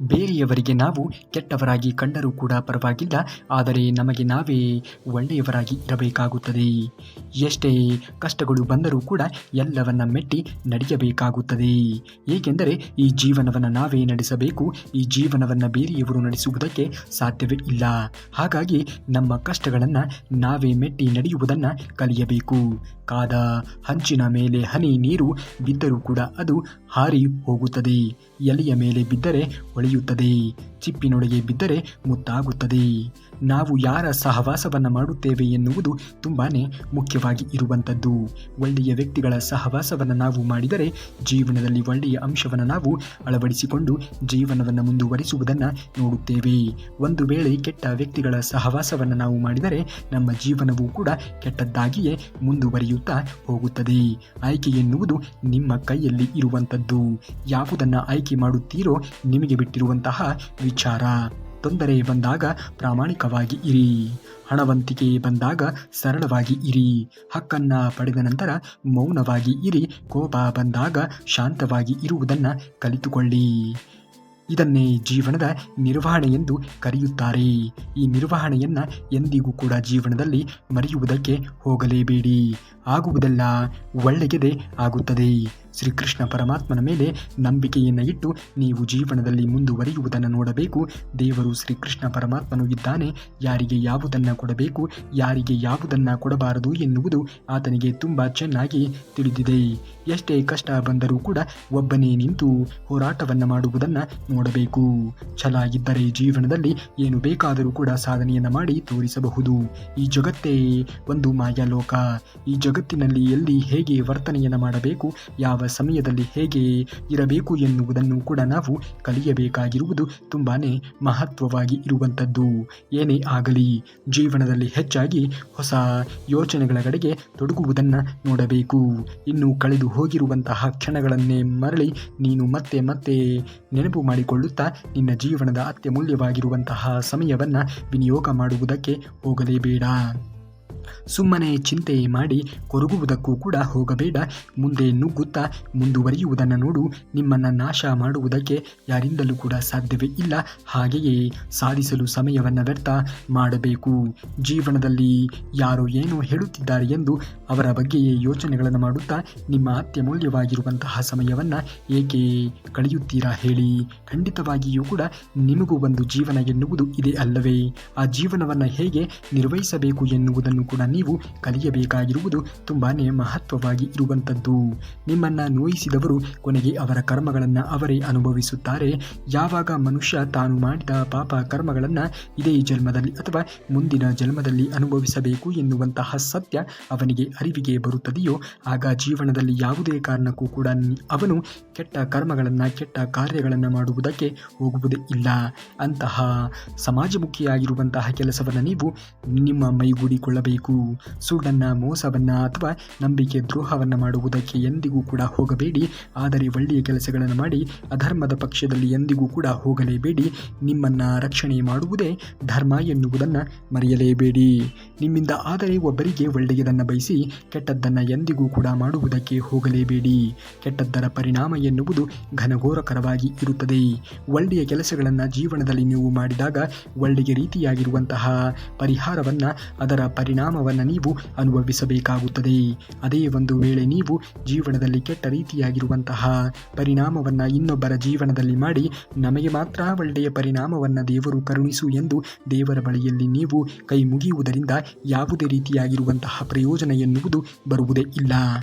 ಬೇರೆಯವರಿಗೆ ನಾವು ಕೆಟ್ಟವರಾಗಿ ಕಂಡರೂ ಕೂಡ ಪರವಾಗಿಲ್ಲ, ಆದರೆ ನಮಗೆ ನಾವೇ ಒಳ್ಳೆಯವರಾಗಿ ಇರಬೇಕಾಗುತ್ತದೆ. ಎಷ್ಟೇ ಕಷ್ಟಗಳು ಬಂದರೂ ಕೂಡ ಎಲ್ಲವನ್ನ ಮೆಟ್ಟಿ ನಡೆಯಬೇಕಾಗುತ್ತದೆ. ಏಕೆಂದರೆ ಈ ಜೀವನವನ್ನು ನಾವೇ ನಡೆಸಬೇಕು. ಈ ಜೀವನವನ್ನು ಬೇರೆಯವರು ನಡೆಸುವುದಕ್ಕೆ ಸಾಧ್ಯವೇ ಇಲ್ಲ. ಹಾಗಾಗಿ ನಮ್ಮ ಕಷ್ಟಗಳನ್ನು ನಾವೇ ಮೆಟ್ಟಿ ನಡೆಯುವುದನ್ನು ಕಲಿಯಬೇಕು. ಕಾದ ಹಂಚಿನ ಮೇಲೆ ಹನಿ ನೀರು ಬಿದ್ದರೂ ಕೂಡ ಅದು ಹಾರಿ ಹೋಗುತ್ತದೆ. ಎಲೆಯ ಮೇಲೆ ಬಿದ್ದರೆ ಹೊಳೆಯುತ್ತದೆ, ಚಿಪ್ಪಿನೊಳಗೆ ಬಿದ್ದರೆ ಮುತ್ತಾಗುತ್ತದೆ. ನಾವು ಯಾರ ಸಹವಾಸವನ್ನು ಮಾಡುತ್ತೇವೆ ಎನ್ನುವುದು ತುಂಬಾ ಮುಖ್ಯವಾಗಿ ಇರುವಂಥದ್ದು. ಒಳ್ಳೆಯ ವ್ಯಕ್ತಿಗಳ ಸಹವಾಸವನ್ನು ನಾವು ಮಾಡಿದರೆ ಜೀವನದಲ್ಲಿ ಒಳ್ಳೆಯ ಅಂಶವನ್ನು ನಾವು ಅಳವಡಿಸಿಕೊಂಡು ಜೀವನವನ್ನು ಮುಂದುವರಿಸುವುದನ್ನು ನೋಡುತ್ತೇವೆ. ಒಂದು ವೇಳೆ ಕೆಟ್ಟ ವ್ಯಕ್ತಿಗಳ ಸಹವಾಸವನ್ನು ನಾವು ಮಾಡಿದರೆ ನಮ್ಮ ಜೀವನವೂ ಕೂಡ ಕೆಟ್ಟದ್ದಾಗಿಯೇ ಮುಂದುವರಿಯುತ್ತಾ ಹೋಗುತ್ತದೆ. ಆಯ್ಕೆ ಎನ್ನುವುದು ನಿಮ್ಮ ಕೈಯಲ್ಲಿ ಇರುವಂಥದ್ದು. ಯಾವುದನ್ನು ಆಯ್ಕೆ ಮಾಡುತ್ತೀರೋ ನಿಮಗೆ ಬಿಟ್ಟಿರುವಂತಹ ವಿಚಾರ. ತೊಂದರೆ ಬಂದಾಗ ಪ್ರಾಮಾಣಿಕವಾಗಿ ಇರಿ. ಹಣವಂತಿಕೆ ಬಂದಾಗ ಸರಳವಾಗಿ ಇರಿ. ಹಕ್ಕನ್ನು ಪಡೆದ ನಂತರ ಮೌನವಾಗಿ ಇರಿ. ಕೋಪ ಬಂದಾಗ ಶಾಂತವಾಗಿ ಇರುವುದನ್ನು ಕಲಿತುಕೊಳ್ಳಿ. ಇದನ್ನೇ ಜೀವನದ ನಿರ್ವಹಣೆ ಎಂದು ಕರೆಯುತ್ತಾರೆ. ಈ ನಿರ್ವಹಣೆಯನ್ನು ಎಂದಿಗೂ ಕೂಡ ಜೀವನದಲ್ಲಿ ಮರೆಯುವುದಕ್ಕೆ ಹೋಗಲೇಬೇಡಿ. ಆಗುವುದೆಲ್ಲ ಒಳ್ಳೆಯದೇ ಆಗುತ್ತದೆ. ಶ್ರೀಕೃಷ್ಣ ಪರಮಾತ್ಮನ ಮೇಲೆ ನಂಬಿಕೆಯನ್ನು ಇಟ್ಟು ನೀವು ಜೀವನದಲ್ಲಿ ಮುಂದುವರಿಯುವುದನ್ನು ನೋಡಬೇಕು. ದೇವರು ಶ್ರೀಕೃಷ್ಣ ಪರಮಾತ್ಮನು ಇದ್ದಾನೆ. ಯಾರಿಗೆ ಯಾವುದನ್ನು ಕೊಡಬೇಕು, ಯಾರಿಗೆ ಯಾವುದನ್ನು ಕೊಡಬಾರದು ಎನ್ನುವುದು ಆತನಿಗೆ ತುಂಬ ಚೆನ್ನಾಗಿ ತಿಳಿದಿದೆ. ಎಷ್ಟೇ ಕಷ್ಟ ಬಂದರೂ ಕೂಡ ಒಬ್ಬನೇ ನಿಂತು ಹೋರಾಟವನ್ನು ಮಾಡುವುದನ್ನು ನೋಡಬೇಕು. ಛಲ ಇದ್ದರೆ ಜೀವನದಲ್ಲಿ ಏನು ಬೇಕಾದರೂ ಕೂಡ ಸಾಧನೆಯನ್ನು ಮಾಡಿ ತೋರಿಸಬಹುದು. ಈ ಜಗತ್ತೇ ಒಂದು ಮಾಯಾಲೋಕ. ಈ ಜಗತ್ತಿನಲ್ಲಿ ಎಲ್ಲಿ ಹೇಗೆ ವರ್ತನೆಯನ್ನು ಮಾಡಬೇಕು, ಯಾವ ಸಮಯದಲ್ಲಿ ಹೇಗೆ ಇರಬೇಕು ಎನ್ನುವುದನ್ನು ಕೂಡ ನಾವು ಕಲಿಯಬೇಕಾಗಿರುವುದು ತುಂಬಾ ಮಹತ್ವವಾಗಿ ಇರುವಂಥದ್ದು. ಏನೇ ಆಗಲಿ ಜೀವನದಲ್ಲಿ ಹೆಚ್ಚಾಗಿ ಹೊಸ ಯೋಚನೆಗಳ ಕಡೆಗೆ ತೊಡಗುವುದನ್ನು ನೋಡಬೇಕು. ಇನ್ನು ಕಳೆದು ಹೋಗಿರುವಂತಹ ಕ್ಷಣಗಳನ್ನೇ ಮರಳಿ ನೀನು ಮತ್ತೆ ಮತ್ತೆ ನೆನಪು ಮಾಡಿಕೊಳ್ಳುತ್ತಾ ನಿನ್ನ ಜೀವನದ ಅತ್ಯಮೂಲ್ಯವಾಗಿರುವಂತಹ ಸಮಯವನ್ನು ವಿನಿಯೋಗ ಮಾಡುವುದಕ್ಕೆ ಹೋಗಲೇಬೇಡ. ಸುಮ್ಮನೆ ಚಿಂತೆ ಮಾಡಿ ಕೊರಗುವುದಕ್ಕೂ ಕೂಡ ಹೋಗಬೇಡ. ಮುಂದೆ ನುಗ್ಗುತ್ತಾ ಮುಂದುವರಿಯುವುದನ್ನು ನೋಡು. ನಿಮ್ಮನ್ನು ನಾಶ ಮಾಡುವುದಕ್ಕೆ ಯಾರಿಂದಲೂ ಕೂಡ ಸಾಧ್ಯವೇ ಇಲ್ಲ. ಹಾಗೆಯೇ ಸಾಧಿಸಲು ಸಮಯವನ್ನು ವ್ಯರ್ಥ ಮಾಡಬೇಕು. ಜೀವನದಲ್ಲಿ ಯಾರೋ ಏನೋ ಹೇಳುತ್ತಿದ್ದಾರೆ ಎಂದು ಅವರ ಬಗ್ಗೆಯೇ ಯೋಚನೆಗಳನ್ನು ಮಾಡುತ್ತಾ ನಿಮ್ಮ ಅತ್ಯಮೂಲ್ಯವಾಗಿರುವಂತಹ ಸಮಯವನ್ನು ಏಕೆ ಕಳೆಯುತ್ತೀರಾ ಹೇಳಿ? ಖಂಡಿತವಾಗಿಯೂ ಕೂಡ ನಿಮಗೂ ಒಂದು ಜೀವನ ಎನ್ನುವುದು ಇದೆ ಅಲ್ಲವೇ? ಆ ಜೀವನವನ್ನು ಹೇಗೆ ನಿರ್ವಹಿಸಬೇಕು ಎನ್ನುವುದನ್ನು ಕೂಡ ನೀವು ಕಲಿಯಬೇಕಾಗಿರುವುದು ತುಂಬಾ ಮಹತ್ವವಾಗಿ ಇರುವಂಥದ್ದು. ನಿಮ್ಮನ್ನು ನೋಯಿಸಿದವರು ಕೊನೆಗೆ ಅವರ ಕರ್ಮಗಳನ್ನು ಅವರೇ ಅನುಭವಿಸುತ್ತಾರೆ. ಯಾವಾಗ ಮನುಷ್ಯ ತಾನು ಮಾಡಿದ ಪಾಪ ಕರ್ಮಗಳನ್ನು ಇದೇ ಜನ್ಮದಲ್ಲಿ ಅಥವಾ ಮುಂದಿನ ಜನ್ಮದಲ್ಲಿ ಅನುಭವಿಸಬೇಕು ಎನ್ನುವಂತಹ ಸತ್ಯ ಅವನಿಗೆ ಅರಿವಿಗೆ ಬರುತ್ತದೆಯೋ ಆಗ ಜೀವನದಲ್ಲಿ ಯಾವುದೇ ಕಾರಣಕ್ಕೂ ಕೂಡ ಅವನು ಕೆಟ್ಟ ಕರ್ಮಗಳನ್ನು ಕೆಟ್ಟ ಕಾರ್ಯಗಳನ್ನು ಮಾಡುವುದಕ್ಕೆ ಹೋಗುವುದೇ ಇಲ್ಲ. ಅಂತಹ ಸಮಾಜಮುಖಿಯಾಗಿರುವಂತಹ ಕೆಲಸವನ್ನು ನೀವು ನಿಮ್ಮ ಮೈಗೂಡಿಕೊಳ್ಳಬೇಕು. ಸುಳ್ಳನ್ನು, ಮೋಸವನ್ನು ಅಥವಾ ನಂಬಿಕೆ ದ್ರೋಹವನ್ನು ಮಾಡುವುದಕ್ಕೆ ಎಂದಿಗೂ ಕೂಡ ಹೋಗಬೇಡಿ. ಆದರೆ ಒಳ್ಳೆಯ ಕೆಲಸಗಳನ್ನು ಮಾಡಿ ಅಧರ್ಮದ ಪಕ್ಷದಲ್ಲಿ ಎಂದಿಗೂ ಕೂಡ ಹೋಗಲೇಬೇಡಿ. ನಿಮ್ಮನ್ನು ರಕ್ಷಣೆ ಮಾಡುವುದೇ ಧರ್ಮ ಎನ್ನುವುದನ್ನು ಮರೆಯಲೇಬೇಡಿ. ನಿಮ್ಮಿಂದ ಆದರೆ ಒಬ್ಬರಿಗೆ ಒಳ್ಳೆಯದನ್ನು ಬಯಸಿ ಕೆಟ್ಟದ್ದನ್ನು ಎಂದಿಗೂ ಕೂಡ ಮಾಡುವುದಕ್ಕೆ ಹೋಗಲೇಬೇಡಿ. ಕೆಟ್ಟದ್ದರ ಪರಿಣಾಮ ಎನ್ನುವುದು ಘನಘೋರಕರವಾಗಿ ಇರುತ್ತದೆ. ಒಳ್ಳೆಯ ಕೆಲಸಗಳನ್ನು ಜೀವನದಲ್ಲಿ ನೀವು ಮಾಡಿದಾಗ ಒಳ್ಳೆಯ ರೀತಿಯಾಗಿರುವಂತಹ ಪರಿಹಾರವನ್ನು, ಅದರ ಪರಿಣಾಮವನ್ನು ನೀವು ಅನುಭವಿಸಬೇಕಾಗುತ್ತದೆ. ಅದೇ ಒಂದು ವೇಳೆ ನೀವು ಜೀವನದಲ್ಲಿ ಕೆಟ್ಟ ರೀತಿಯಾಗಿರುವಂತಹ ಪರಿಣಾಮವನ್ನು ಇನ್ನೊಬ್ಬರ ಜೀವನದಲ್ಲಿ ಮಾಡಿ ನಮಗೆ ಮಾತ್ರ ಒಳ್ಳೆಯ ಪರಿಣಾಮವನ್ನು ದೇವರು ಕರುಣಿಸು ಎಂದು ದೇವರ ಬಳಿಯಲ್ಲಿ ನೀವು ಕೈ ಮುಗಿಯುವುದರಿಂದ ಯಾವುದೇ ರೀತಿಯಾಗಿರುವಂತಹ ಪ್ರಯೋಜನ ಎನ್ನುವುದು ಬರುವುದೇ ಇಲ್ಲ.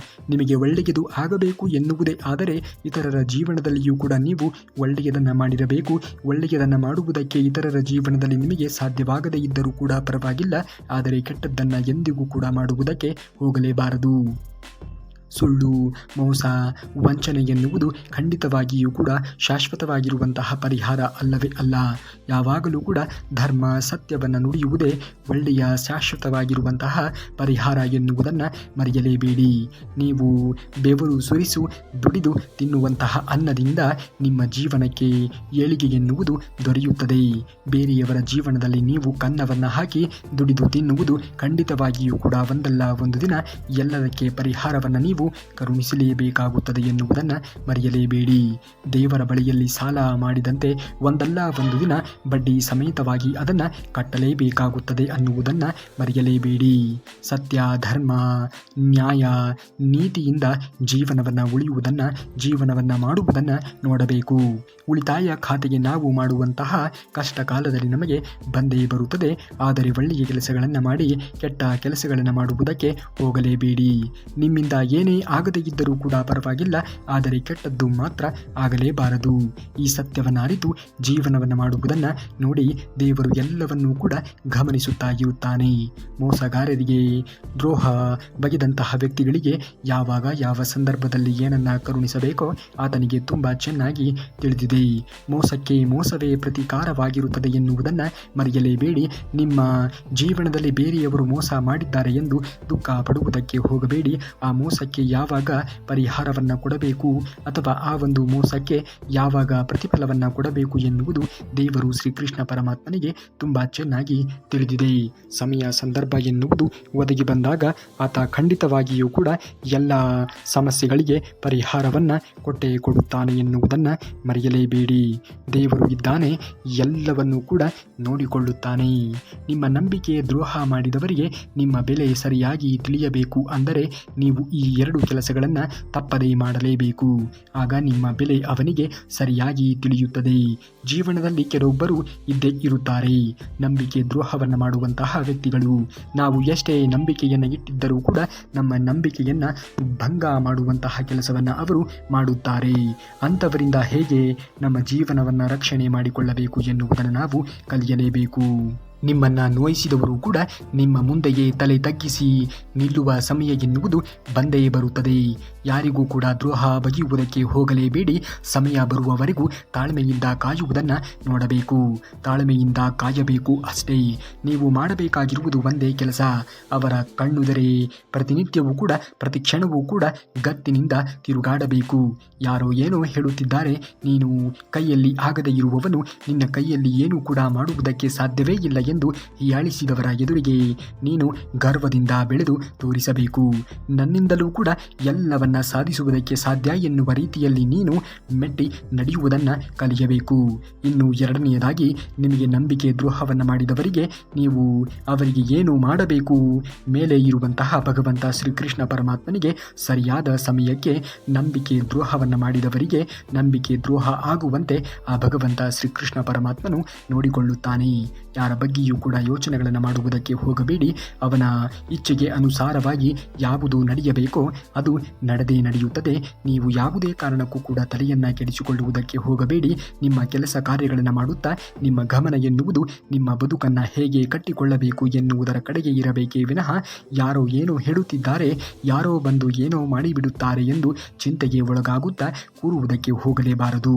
ನಿಮಗೆ ಒಳ್ಳೆಯದು ಆಗಬೇಕು ಎನ್ನುವುದೇ ಆದರೆ ಇತರರ ಜೀವನದಲ್ಲಿಯೂ ಕೂಡ ನೀವು ಒಳ್ಳೆಯದನ್ನು ಮಾಡಿರಬೇಕು. ಒಳ್ಳೆಯದನ್ನು ಮಾಡುವುದಕ್ಕೆ ಇತರರ ಜೀವನದಲ್ಲಿ ನಿಮಗೆ ಸಾಧ್ಯವಾಗದೇ ಇದ್ದರೂ ಕೂಡ ಪರವಾಗಿಲ್ಲ, ಆದರೆ ಕೆಟ್ಟದ್ದನ್ನು ಎಂದಿಗೂ ಕೂಡ ಮಾಡುವುದಕ್ಕೆ ಹೋಗಲೇಬಾರದು. ಸುಳ್ಳು, ಮೋಸ, ವಂಚನೆ ಎನ್ನುವುದು ಖಂಡಿತವಾಗಿಯೂ ಕೂಡ ಶಾಶ್ವತವಾಗಿರುವಂತಹ ಪರಿಹಾರ ಅಲ್ಲವೇ ಅಲ್ಲ. ಯಾವಾಗಲೂ ಕೂಡ ಧರ್ಮ, ಸತ್ಯವನ್ನು ನುಡಿಯುವುದೇ ಒಳ್ಳೆಯ ಶಾಶ್ವತವಾಗಿರುವಂತಹ ಪರಿಹಾರ ಎನ್ನುವುದನ್ನು ಮರೆಯಲೇಬೇಡಿ. ನೀವು ಬೆವರು ಸುರಿಸು ದುಡಿದು ತಿನ್ನುವಂತಹ ಅನ್ನದಿಂದ ನಿಮ್ಮ ಜೀವನಕ್ಕೆ ಏಳಿಗೆ ಎನ್ನುವುದು ದೊರೆಯುತ್ತದೆ. ಬೇರೆಯವರ ಜೀವನದಲ್ಲಿ ನೀವು ಕನ್ನವನ್ನು ಹಾಕಿ ದುಡಿದು ತಿನ್ನುವುದು ಖಂಡಿತವಾಗಿಯೂ ಕೂಡ ಒಂದಲ್ಲ ಒಂದು ದಿನ ಎಲ್ಲದಕ್ಕೆ ಪರಿಹಾರವನ್ನು ನೀವು ನೀವು ಕರುಣಿಸಲೇಬೇಕಾಗುತ್ತದೆ ಎನ್ನುವುದನ್ನು ಮರೆಯಲೇಬೇಡಿ. ದೇವರ ಬಳಿಯಲ್ಲಿ ಸಾಲ ಮಾಡಿದಂತೆ ಒಂದಲ್ಲ ಒಂದು ದಿನ ಬಡ್ಡಿ ಸಮೇತವಾಗಿ ಅದನ್ನು ಕಟ್ಟಲೇಬೇಕಾಗುತ್ತದೆ ಅನ್ನುವುದನ್ನು ಮರೆಯಲೇಬೇಡಿ. ಸತ್ಯ, ಧರ್ಮ, ನ್ಯಾಯ, ನೀತಿಯಿಂದ ಜೀವನವನ್ನು ಮಾಡುವುದನ್ನು ನೋಡಬೇಕು. ಉಳಿತಾಯ ಖಾತೆಗೆ ನಾವು ಮಾಡುವಂತಹ ಕಷ್ಟ ಕಾಲದಲ್ಲಿ ನಮಗೆ ಬಂದೇ ಬರುತ್ತದೆ. ಆದರೆ ಒಳ್ಳೆಯ ಕೆಲಸಗಳನ್ನು ಮಾಡಿ ಕೆಟ್ಟ ಕೆಲಸಗಳನ್ನು ಮಾಡುವುದಕ್ಕೆ ಹೋಗಲೇಬೇಡಿ. ನಿಮ್ಮಿಂದ ಏನೇ ಆಗದೇ ಇದ್ದರೂ ಕೂಡ ಪರವಾಗಿಲ್ಲ, ಆದರೆ ಕೆಟ್ಟದ್ದು ಮಾತ್ರ ಆಗಲೇಬಾರದು. ಈ ಸತ್ಯವನ್ನು ಅರಿತು ಜೀವನವನ್ನು ಮಾಡುವುದನ್ನು ನೋಡಿ ದೇವರು ಎಲ್ಲವನ್ನೂ ಕೂಡ ಗಮನಿಸುತ್ತಾ ಇರುತ್ತಾನೆ. ಮೋಸಗಾರರಿಗೆ, ದ್ರೋಹ ಬಗೆದಂತಹ ವ್ಯಕ್ತಿಗಳಿಗೆ ಯಾವಾಗ ಯಾವ ಸಂದರ್ಭದಲ್ಲಿ ಏನನ್ನ ಕರುಣಿಸಬೇಕೋ ಆತನಿಗೆ ತುಂಬ ಚೆನ್ನಾಗಿ ತಿಳಿದಿದೆ. ಮೋಸಕ್ಕೆ ಮೋಸವೇ ಪ್ರತೀಕಾರವಾಗಿರುತ್ತದೆ ಎನ್ನುವುದನ್ನು ಮರೆಯಲೇಬೇಡಿ. ನಿಮ್ಮ ಜೀವನದಲ್ಲಿ ಬೇರೆಯವರು ಮೋಸ ಮಾಡಿದ್ದಾರೆ ಎಂದು ದುಃಖ ಪಡುವುದಕ್ಕೆ ಹೋಗಬೇಡಿ. ಆ ಮೋಸಕ್ಕೆ ಯಾವಾಗ ಪರಿಹಾರವನ್ನು ಕೊಡಬೇಕು ಅಥವಾ ಆ ಒಂದು ಮೋಸಕ್ಕೆ ಯಾವಾಗ ಪ್ರತಿಫಲವನ್ನು ಕೊಡಬೇಕು ಎನ್ನುವುದು ದೇವರು ಶ್ರೀಕೃಷ್ಣ ಪರಮಾತ್ಮನಿಗೆ ತುಂಬ ಚೆನ್ನಾಗಿ ತಿಳಿದಿದೆ. ಸಮಯ ಸಂದರ್ಭ ಎನ್ನುವುದು ಒದಗಿ ಬಂದಾಗ ಆತ ಖಂಡಿತವಾಗಿಯೂ ಕೂಡ ಎಲ್ಲ ಸಮಸ್ಯೆಗಳಿಗೆ ಪರಿಹಾರವನ್ನು ಕೊಟ್ಟೇ ಕೊಡುತ್ತಾನೆ ಎನ್ನುವುದನ್ನು ಮರೆಯಲೇಬೇಡಿ. ದೇವರು ಇದ್ದಾನೆ, ಎಲ್ಲವನ್ನೂ ಕೂಡ ನೋಡಿಕೊಳ್ಳುತ್ತಾನೆ. ನಿಮ್ಮ ನಂಬಿಕೆ ದ್ರೋಹ ಮಾಡಿದವರಿಗೆ ನಿಮ್ಮ ಬೆಲೆ ಸರಿಯಾಗಿ ತಿಳಿಯಬೇಕು ಅಂದರೆ ನೀವು ಈ 2 ಕೆಲಸಗಳನ್ನು ತಪ್ಪದೇ ಮಾಡಲೇಬೇಕು. ಆಗ ನಿಮ್ಮ ಬೆಲೆ ಅವನಿಗೆ ಸರಿಯಾಗಿ ತಿಳಿಯುತ್ತದೆ. ಜೀವನದಲ್ಲಿ ಕೆಲವೊಬ್ಬರು ಇದ್ದೇ ಇರುತ್ತಾರೆ, ನಂಬಿಕೆ ದ್ರೋಹವನ್ನು ಮಾಡುವಂತಹ ವ್ಯಕ್ತಿಗಳು. ನಾವು ಎಷ್ಟೇ ನಂಬಿಕೆಯನ್ನು ಇಟ್ಟಿದ್ದರೂ ಕೂಡ ನಮ್ಮ ನಂಬಿಕೆಯನ್ನು ಭಂಗ ಮಾಡುವಂತಹ ಕೆಲಸವನ್ನು ಅವರು ಮಾಡುತ್ತಾರೆ. ಅಂಥವರಿಂದ ಹೇಗೆ ನಮ್ಮ ಜೀವನವನ್ನು ರಕ್ಷಣೆ ಮಾಡಿಕೊಳ್ಳಬೇಕು ಎನ್ನುವುದನ್ನು ನಾವು ಕಲಿಯಲೇಬೇಕು. ನಿಮ್ಮನ್ನು ನೋಯಿಸಿದವರು ಕೂಡ ನಿಮ್ಮ ಮುಂದೆಯೇ ತಲೆ ತಗ್ಗಿಸಿ ನಿಲ್ಲುವ ಸಮಯ ಎನ್ನುವುದು ಬಂದೇ ಬರುತ್ತದೆ. ಯಾರಿಗೂ ಕೂಡ ದ್ರೋಹ ಬಗೆಯುವುದಕ್ಕೆ ಹೋಗಲೇಬೇಡಿ. ಸಮಯ ಬರುವವರೆಗೂ ತಾಳ್ಮೆಯಿಂದ ಕಾಯುವುದನ್ನು ನೋಡಬೇಕು. ತಾಳ್ಮೆಯಿಂದ ಕಾಯಬೇಕು ಅಷ್ಟೇ. ನೀವು ಮಾಡಬೇಕಾಗಿರುವುದು ಒಂದೇ ಕೆಲಸ. ಅವರ ಕಣ್ಣುದರೆ ಪ್ರತಿನಿತ್ಯವೂ ಕೂಡ ಪ್ರತಿ ಕ್ಷಣವೂ ಕೂಡ ಗತ್ತಿನಿಂದ ತಿರುಗಾಡಬೇಕು. ಯಾರೋ ಏನೋ ಹೇಳುತ್ತಿದ್ದಾರೆ, ನೀನು ಕೈಯಲ್ಲಿ ಆಗದೇ ಇರುವವನು, ನಿನ್ನ ಕೈಯಲ್ಲಿ ಏನೂ ಕೂಡ ಮಾಡುವುದಕ್ಕೆ ಸಾಧ್ಯವೇ ಇಲ್ಲ ಎಂದು ಹೀಯಾಳಿಸಿದವರ ಎದುರಿಗೆ ನೀನು ಗರ್ವದಿಂದ ಬೆಳೆದು ತೋರಿಸಬೇಕು. ನನ್ನಿಂದಲೂ ಕೂಡ ಎಲ್ಲವನ್ನ ಸಾಧಿಸುವುದಕ್ಕೆ ಸಾಧ್ಯ ಎನ್ನುವ ರೀತಿಯಲ್ಲಿ ನೀನು ಮೆಟ್ಟಿ ನಡೆಯುವುದನ್ನು ಕಲಿಯಬೇಕು. ಇನ್ನು 2ನೇದಾಗಿ, ನಿಮಗೆ ನಂಬಿಕೆ ದ್ರೋಹವನ್ನು ಮಾಡಿದವರಿಗೆ ನೀವು ಅವರಿಗೆ ಏನು ಮಾಡಬೇಕು? ಮೇಲೆ ಇರುವಂತಹ ಭಗವಂತ ಶ್ರೀಕೃಷ್ಣ ಪರಮಾತ್ಮನಿಗೆ ಸರಿಯಾದ ಸಮಯಕ್ಕೆ ನಂಬಿಕೆ ದ್ರೋಹವನ್ನು ಮಾಡಿದವರಿಗೆ ನಂಬಿಕೆ ದ್ರೋಹ ಆಗುವಂತೆ ಆ ಭಗವಂತ ಶ್ರೀಕೃಷ್ಣ ಪರಮಾತ್ಮನು ನೋಡಿಕೊಳ್ಳುತ್ತಾನೆ. ಯಾರ ಬಗ್ಗೆಯೂ ಕೂಡ ಯೋಚನೆಗಳನ್ನು ಮಾಡುವುದಕ್ಕೆ ಹೋಗಬೇಡಿ. ಅವನ ಇಚ್ಛೆಗೆ ಅನುಸಾರವಾಗಿ ಯಾವುದು ನಡೆಯಬೇಕೋ ಅದು ನಡೆದೇ ನಡೆಯುತ್ತದೆ. ನೀವು ಯಾವುದೇ ಕಾರಣಕ್ಕೂ ಕೂಡ ತಲೆಯನ್ನು ಕೆಡಿಸಿಕೊಳ್ಳುವುದಕ್ಕೆ ಹೋಗಬೇಡಿ. ನಿಮ್ಮ ಕೆಲಸ ಕಾರ್ಯಗಳನ್ನು ಮಾಡುತ್ತಾ ನಿಮ್ಮ ಗಮನ ಎನ್ನುವುದು ನಿಮ್ಮ ಬದುಕನ್ನು ಹೇಗೆ ಕಟ್ಟಿಕೊಳ್ಳಬೇಕು ಎನ್ನುವುದರ ಕಡೆಗೆ ಇರಬೇಕೇ ವಿನಃ ಯಾರೋ ಏನೋ ಹೇಳುತ್ತಿದ್ದಾರೆ, ಯಾರೋ ಬಂದು ಏನೋ ಮಾಡಿಬಿಡುತ್ತಾರೆ ಎಂದು ಚಿಂತೆಗೆ ಒಳಗಾಗುತ್ತಾ ಕೂರುವುದಕ್ಕೆ ಹೋಗಲೇಬಾರದು.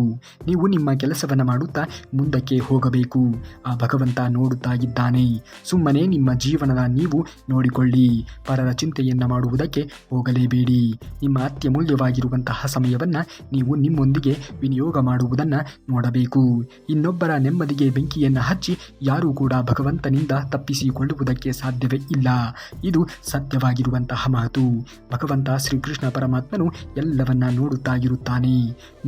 ನೀವು ನಿಮ್ಮ ಕೆಲಸವನ್ನು ಮಾಡುತ್ತಾ ಮುಂದಕ್ಕೆ ಹೋಗಬೇಕು. ಆ ಭಗವಂತ ನೋಡುತ್ತಾ ಇದ್ದಾನೆ. ಸುಮ್ಮನೆ ನಿಮ್ಮ ಜೀವನದ ನೀವು ನೋಡಿಕೊಳ್ಳಿ. ಪರರ ಚಿಂತೆಯನ್ನು ಮಾಡುವುದಕ್ಕೆ ಹೋಗಲೇಬೇಡಿ. ನಿಮ್ಮ ಅತ್ಯಮೂಲ್ಯವಾಗಿರುವಂತಹ ಸಮಯವನ್ನು ನೀವು ನಿಮ್ಮೊಂದಿಗೆ ವಿನಿಯೋಗ ಮಾಡುವುದನ್ನು ನೋಡಬೇಕು. ಇನ್ನೊಬ್ಬರ ನೆಮ್ಮದಿಗೆ ಬೆಂಕಿಯನ್ನು ಹಚ್ಚಿ ಯಾರೂ ಕೂಡ ಭಗವಂತನಿಂದ ತಪ್ಪಿಸಿಕೊಳ್ಳುವುದಕ್ಕೆ ಸಾಧ್ಯವೇ ಇಲ್ಲ. ಇದು ಸತ್ಯವಾಗಿರುವಂತಹ ಮಾತು. ಭಗವಂತ ಶ್ರೀಕೃಷ್ಣ ಪರಮಾತ್ಮನು ಎಲ್ಲವನ್ನ ನೋಡುತ್ತಾ ಇರುತ್ತಾನೆ.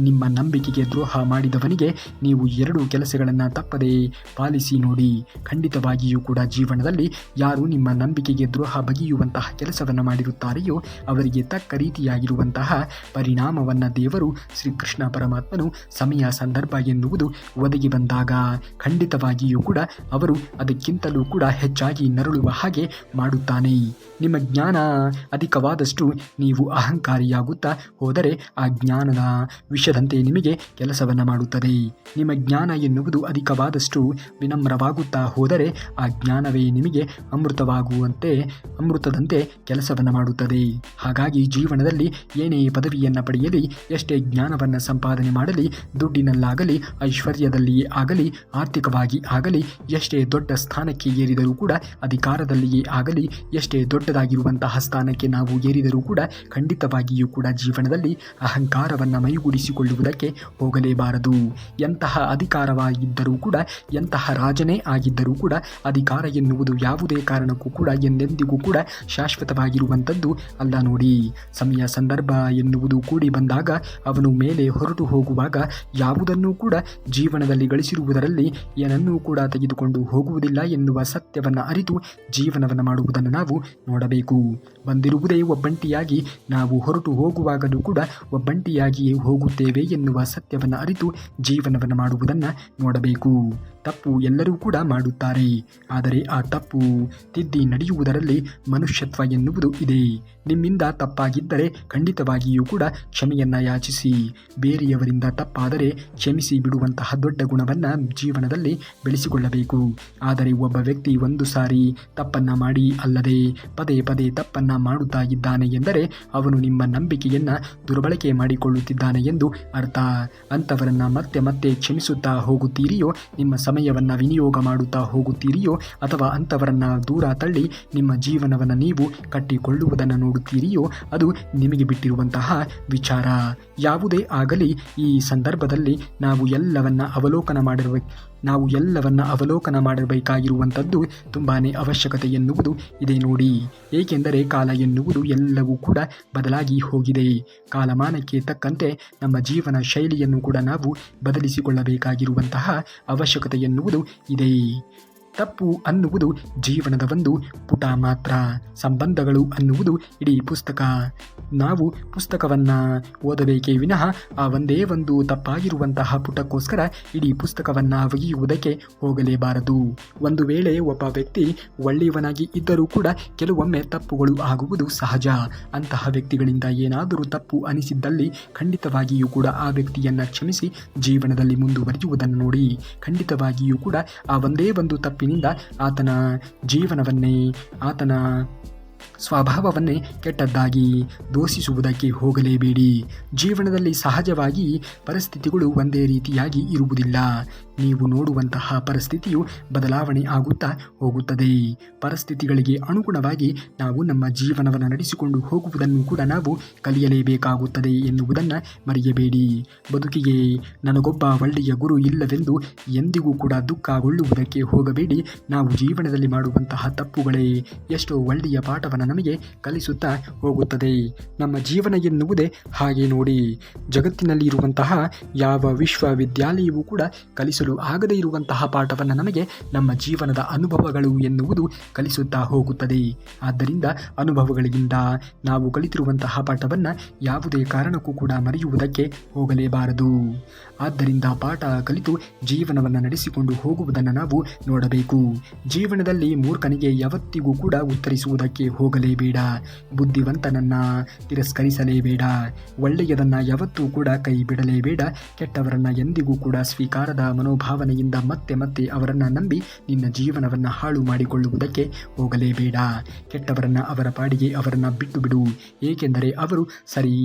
ನಿಮ್ಮ ನಂಬಿಕೆಗೆ ದ್ರೋಹ ಮಾಡಿದವನಿಗೆ ನೀವು 2 ಕೆಲಸಗಳನ್ನು ತಪ್ಪದೇ ಪಾಲಿಸಿ ನೋಡಿ. ಖಂಡಿತವಾಗಿಯೂ ಕೂಡ ಜೀವನದಲ್ಲಿ ಯಾರು ನಿಮ್ಮ ನಂಬಿಕೆಗೆ ದ್ರೋಹ ಬಗೆಯುವಂತಹ ಕೆಲಸವನ್ನು ಮಾಡಿರುತ್ತಾರೆಯೋ ಅವರಿಗೆ ತಕ್ಕ ರೀತಿಯಾಗಿರುವಂತಹ ಪರಿಣಾಮವನ್ನು ದೇವರು ಶ್ರೀಕೃಷ್ಣ ಪರಮಾತ್ಮನು ಸಮಯ ಸಂದರ್ಭ ಎನ್ನುವುದು ಒದಗಿ ಬಂದಾಗ ಖಂಡಿತವಾಗಿಯೂ ಕೂಡ ಅವರು ಅದಕ್ಕಿಂತಲೂ ಕೂಡ ಹೆಚ್ಚಾಗಿ ನರಳುವ ಹಾಗೆ ಮಾಡುತ್ತಾನೆ. ನಿಮ್ಮ ಜ್ಞಾನ ಅಧಿಕವಾದಷ್ಟು ನೀವು ಅಹಂಕಾರಿಯಾಗುತ್ತಾ ಹೋದರೆ ಆ ಜ್ಞಾನದ ವಿಷದಂತೆ ನಿಮಗೆ ಕೆಲಸವನ್ನು ಮಾಡುತ್ತದೆ. ನಿಮ್ಮ ಜ್ಞಾನ ಎನ್ನುವುದು ಅಧಿಕವಾದಷ್ಟು ವಿನಮ್ರವಾಗುತ್ತಾ ಹೋದರೆ ಆ ಜ್ಞಾನವೇ ನಿಮಗೆ ಅಮೃತದಂತೆ ಕೆಲಸವನ್ನು ಮಾಡುತ್ತದೆ. ಹಾಗಾಗಿ ಜೀವನದಲ್ಲಿ ಏನೇ ಪದವಿಯನ್ನು ಪಡೆಯಲಿ, ಎಷ್ಟೇ ಜ್ಞಾನವನ್ನು ಸಂಪಾದನೆ ಮಾಡಲಿ, ದುಡ್ಡಿನಲ್ಲಾಗಲಿ, ಐಶ್ವರ್ಯದಲ್ಲಿಯೇ ಆಗಲಿ, ಆರ್ಥಿಕವಾಗಿ ಆಗಲಿ, ಎಷ್ಟೇ ದೊಡ್ಡ ಸ್ಥಾನಕ್ಕೆ ಏರಿದರೂ ಕೂಡ, ಅಧಿಕಾರದಲ್ಲಿಯೇ ಆಗಲಿ, ಎಷ್ಟೇ ದೊಡ್ಡದಾಗಿರುವಂತಹ ಸ್ಥಾನಕ್ಕೆ ನಾವು ಏರಿದರೂ ಕೂಡ ಖಂಡಿತವಾಗಿಯೂ ಕೂಡ ಜೀವನದಲ್ಲಿ ಅಹಂಕಾರವನ್ನು ಮೈಗೂಡಿಸಿಕೊಳ್ಳುವುದಕ್ಕೆ ಹೋಗಲೇಬಾರದು. ಎಂತಹ ಅಧಿಕಾರವಾಗಿದ್ದರೂ ಕೂಡ, ಎಂತಹ ರಾಜನೇ ಆಗಿದ್ದರೂ ಕೂಡ ಅಧಿಕಾರ ಎನ್ನುವುದು ಯಾವುದೇ ಕಾರಣಕ್ಕೂ ಕೂಡ ಎಂದೆಂದಿಗೂ ಕೂಡ ಶಾಶ್ವತವಾಗಿರುವಂಥದ್ದು ಅಲ್ಲ ನೋಡಿ. ಸಮಯ ಸಂದರ್ಭ ಎನ್ನುವುದು ಕೂಡಿ ಬಂದಾಗ ಅವನು ಮೇಲೆ ಹೊರಟು ಹೋಗುವಾಗ ಯಾವುದನ್ನೂ ಕೂಡ ಜೀವನದಲ್ಲಿ ಗಳಿಸಿರುವುದರಲ್ಲಿ ಏನನ್ನೂ ಕೂಡ ತೆಗೆದುಕೊಂಡು ಹೋಗುವುದಿಲ್ಲ ಎನ್ನುವ ಸತ್ಯವನ್ನು ಅರಿತು ಜೀವನವನ್ನು ಮಾಡುವುದನ್ನು ನಾವು ನೋಡಬೇಕು. ಬಂದಿರುವುದೇ ಒಬ್ಬಂಟಿಯಾಗಿ, ನಾವು ಹೊರಟು ಹೋಗುವಾಗಲೂ ಕೂಡ ಒಬ್ಬಂಟಿಯಾಗಿಯೇ ಹೋಗುತ್ತೇವೆ ಎನ್ನುವ ಸತ್ಯವನ್ನು ಅರಿತು ಜೀವನವನ್ನು ಮಾಡುವುದನ್ನು ನೋಡಬೇಕು. ತಪ್ಪು ಎಲ್ಲರೂ ಕೂಡ ಮಾಡುತ್ತಾರೆ, ಆದರೆ ಆ ತಪ್ಪು ತಿದ್ದಿ ನಡೆಯುವುದರಲ್ಲಿ ಮನುಷ್ಯತ್ವ ಎನ್ನುವುದು ಇದೆ. ನಿಮ್ಮಿಂದ ತಪ್ಪಾಗಿದ್ದರೆ ಖಂಡಿತವಾಗಿಯೂ ಕೂಡ ಕ್ಷಮೆಯನ್ನು ಯಾಚಿಸಿ. ಬೇರೆಯವರಿಂದ ತಪ್ಪಾದರೆ ಕ್ಷಮಿಸಿ ಬಿಡುವಂತಹ ದೊಡ್ಡ ಗುಣವನ್ನು ಜೀವನದಲ್ಲಿ ಬೆಳೆಸಿಕೊಳ್ಳಬೇಕು. ಆದರೆ ಒಬ್ಬ ವ್ಯಕ್ತಿ ಒಂದು ಸಾರಿ ತಪ್ಪನ್ನು ಮಾಡಿ ಅಲ್ಲದೆ ಪದೇ ಪದೇ ತಪ್ಪನ್ನು ಮಾಡುತ್ತಾ ಇದ್ದಾನೆ ಎಂದರೆ ಅವನು ನಿಮ್ಮ ನಂಬಿಕೆಯನ್ನು ದುರ್ಬಳಕೆ ಮಾಡಿಕೊಳ್ಳುತ್ತಿದ್ದಾನೆ ಎಂದು ಅರ್ಥ. ಅಂಥವರನ್ನು ಮತ್ತೆ ಮತ್ತೆ ಕ್ಷಮಿಸುತ್ತಾ ಹೋಗುತ್ತೀರಿಯೋ, ನಿಮ್ಮ ಸಮಯವನ್ನು ವಿನಿಯೋಗ ಮಾಡುತ್ತಾ ಹೋಗುತ್ತೀರಿಯೋ, ಅಥವಾ ಅಂಥವರನ್ನು ದೂರ ತಳ್ಳಿ ನಿಮ್ಮ ಜೀವನವನ್ನು ನೀವು ಕಟ್ಟಿಕೊಳ್ಳುವುದನ್ನು ನೋಡುತ್ತೀರಿಯೋ, ಅದು ನಿಮಗೆ ಬಿಟ್ಟಿರುವಂತಹ ವಿಚಾರ. ಯಾವುದೇ ಆಗಲಿ ಈ ಸಂದರ್ಭದಲ್ಲಿ ನಾವು ಎಲ್ಲವನ್ನ ಅವಲೋಕನ ಮಾಡಬೇಕಾಗಿರುವಂಥದ್ದು ತುಂಬಾ ಅವಶ್ಯಕತೆ ಎನ್ನುವುದು ಇದೆ ನೋಡಿ. ಏಕೆಂದರೆ ಕಾಲ ಎನ್ನುವುದು ಎಲ್ಲವೂ ಕೂಡ ಬದಲಾಗಿ ಹೋಗಿದೆ. ಕಾಲಮಾನಕ್ಕೆ ತಕ್ಕಂತೆ ನಮ್ಮ ಜೀವನ ಶೈಲಿಯನ್ನು ಕೂಡ ನಾವು ಬದಲಿಸಿಕೊಳ್ಳಬೇಕಾಗಿರುವಂತಹ ಅವಶ್ಯಕತೆ ಎನ್ನುವುದು ಇದೆ. ತಪ್ಪು ಅನ್ನುವುದು ಜೀವನದ ಒಂದು ಪುಟ ಮಾತ್ರ. ಸಂಬಂಧಗಳು ಅನ್ನುವುದು ಇಡೀ ಪುಸ್ತಕ. ನಾವು ಪುಸ್ತಕವನ್ನು ಓದಬೇಕೇ ವಿನಃ ಆ ಒಂದೇ ಒಂದು ತಪ್ಪಾಗಿರುವಂತಹ ಪುಟಕ್ಕೋಸ್ಕರ ಇಡೀ ಪುಸ್ತಕವನ್ನು ಒಗೆಯುವುದಕ್ಕೆ ಹೋಗಲೇಬಾರದು. ಒಂದು ವೇಳೆ ಒಬ್ಬ ವ್ಯಕ್ತಿ ಒಳ್ಳೆಯವನಾಗಿ ಇದ್ದರೂ ಕೂಡ ಕೆಲವೊಮ್ಮೆ ತಪ್ಪುಗಳು ಆಗುವುದು ಸಹಜ. ಅಂತಹ ವ್ಯಕ್ತಿಗಳಿಂದ ಏನಾದರೂ ತಪ್ಪು ಅನಿಸಿದ್ದಲ್ಲಿ ಖಂಡಿತವಾಗಿಯೂ ಕೂಡ ಆ ವ್ಯಕ್ತಿಯನ್ನು ಕ್ಷಮಿಸಿ ಜೀವನದಲ್ಲಿ ಮುಂದುವರಿಯುವುದನ್ನು ನೋಡಿ. ಖಂಡಿತವಾಗಿಯೂ ಕೂಡ ಆ ಒಂದೇ ಒಂದು ತಪ್ಪಿನಿಂದ ಆತನ ಜೀವನವನ್ನೇ, ಆತನ ಸ್ವಭಾವವನ್ನೇ ಕೆಟ್ಟದ್ದಾಗಿ ದೂಷಿಸುವುದಕ್ಕೆ ಹೋಗಲೇಬೇಡಿ. ಜೀವನದಲ್ಲಿ ಸಹಜವಾಗಿ ಪರಿಸ್ಥಿತಿಗಳು ಒಂದೇ ರೀತಿಯಾಗಿ ಇರುವುದಿಲ್ಲ. ನೀವು ನೋಡುವಂತಹ ಪರಿಸ್ಥಿತಿಯು ಬದಲಾವಣೆ ಆಗುತ್ತಾ ಹೋಗುತ್ತದೆ. ಪರಿಸ್ಥಿತಿಗಳಿಗೆ ಅನುಗುಣವಾಗಿ ನಾವು ನಮ್ಮ ಜೀವನವನ್ನು ನಡೆಸಿಕೊಂಡು ಹೋಗುವುದನ್ನು ಕೂಡ ನಾವು ಕಲಿಯಲೇಬೇಕಾಗುತ್ತದೆ ಎನ್ನುವುದನ್ನು ಮರೆಯಬೇಡಿ. ಬದುಕಿಗೆ ನನಗೊಬ್ಬ ಒಳ್ಳೆಯ ಗುರು ಇಲ್ಲವೆಂದು ಎಂದಿಗೂ ಕೂಡ ದುಃಖಗೊಳ್ಳುವುದಕ್ಕೆ ಹೋಗಬೇಡಿ. ನಾವು ಜೀವನದಲ್ಲಿ ಮಾಡುವಂತಹ ತಪ್ಪುಗಳೇ ಎಷ್ಟೋ ಒಳ್ಳೆಯ ಪಾಠವನ್ನು ನಮಗೆ ಕಲಿಸುತ್ತಾ ಹೋಗುತ್ತದೆ. ನಮ್ಮ ಜೀವನ ಎನ್ನುವುದೇ ಹಾಗೆ ನೋಡಿ. ಜಗತ್ತಿನಲ್ಲಿ ಇರುವಂತಹ ಯಾವ ವಿಶ್ವವಿದ್ಯಾಲಯವೂ ಕೂಡ ಕಲಿಸಲು ಆಗದೇ ಇರುವಂತಹ ಪಾಠವನ್ನು ನಮಗೆ ನಮ್ಮ ಜೀವನದ ಅನುಭವಗಳು ಎನ್ನುವುದು ಕಲಿಸುತ್ತಾ ಹೋಗುತ್ತದೆ. ಆದ್ದರಿಂದ ಅನುಭವಗಳಿಂದ ನಾವು ಕಲಿತಿರುವಂತಹ ಪಾಠವನ್ನು ಯಾವುದೇ ಕಾರಣಕ್ಕೂ ಕೂಡ ಮರೆಯುವುದಕ್ಕೆ ಹೋಗಲೇಬಾರದು. ಆದ್ದರಿಂದ ಪಾಠ ಕಲಿತು ಜೀವನವನ್ನು ನಡೆಸಿಕೊಂಡು ಹೋಗುವುದನ್ನು ನಾವು ನೋಡಬೇಕು. ಜೀವನದಲ್ಲಿ ಮೂರ್ಖನಿಗೆ ಯಾವತ್ತಿಗೂ ಕೂಡ ಉತ್ತರಿಸುವುದಕ್ಕೆ ಹೋಗಲೇಬೇಡ. ಬುದ್ಧಿವಂತನನ್ನು ತಿರಸ್ಕರಿಸಲೇಬೇಡ. ಒಳ್ಳೆಯದನ್ನು ಯಾವತ್ತೂ ಕೂಡ ಕೈ ಬಿಡಲೇಬೇಡ. ಕೆಟ್ಟವರನ್ನು ಎಂದಿಗೂ ಕೂಡ ಸ್ವೀಕಾರದ ಮನೋಭಾವನೆಯಿಂದ ಮತ್ತೆ ಮತ್ತೆ ಅವರನ್ನು ನಂಬಿ ನಿನ್ನ ಜೀವನವನ್ನು ಹಾಳು ಮಾಡಿಕೊಳ್ಳುವುದಕ್ಕೆ ಹೋಗಲೇಬೇಡ. ಕೆಟ್ಟವರನ್ನು ಅವರ ಪಾಡಿಗೆ ಅವರನ್ನು ಬಿಟ್ಟು ಬಿಡು. ಏಕೆಂದರೆ ಅವರು ಸರಿ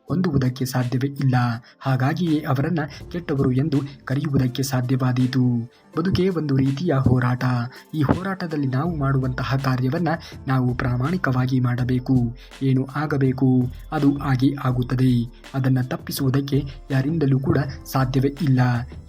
ಹೊಂದುವುದಕ್ಕೆ ಸಾಧ್ಯವೇ ಇಲ್ಲ. ಹಾಗಾಗಿಯೇ ಅವರನ್ನು ಕೆಟ್ಟವರು ಎಂದು ಕರೆಯುವುದಕ್ಕೆ ಸಾಧ್ಯವಾದೀತು. ಬದುಕೇ ಒಂದು ರೀತಿಯ ಹೋರಾಟ. ಈ ಹೋರಾಟದಲ್ಲಿ ನಾವು ಮಾಡುವಂತಹ ಕಾರ್ಯವನ್ನು ನಾವು ಪ್ರಾಮಾಣಿಕವಾಗಿ ಮಾಡಬೇಕು. ಏನು ಆಗಬೇಕು ಅದು ಆಗೇ ಆಗುತ್ತದೆ. ಅದನ್ನು ತಪ್ಪಿಸುವುದಕ್ಕೆ ಯಾರಿಂದಲೂ ಕೂಡ ಸಾಧ್ಯವೇ ಇಲ್ಲ.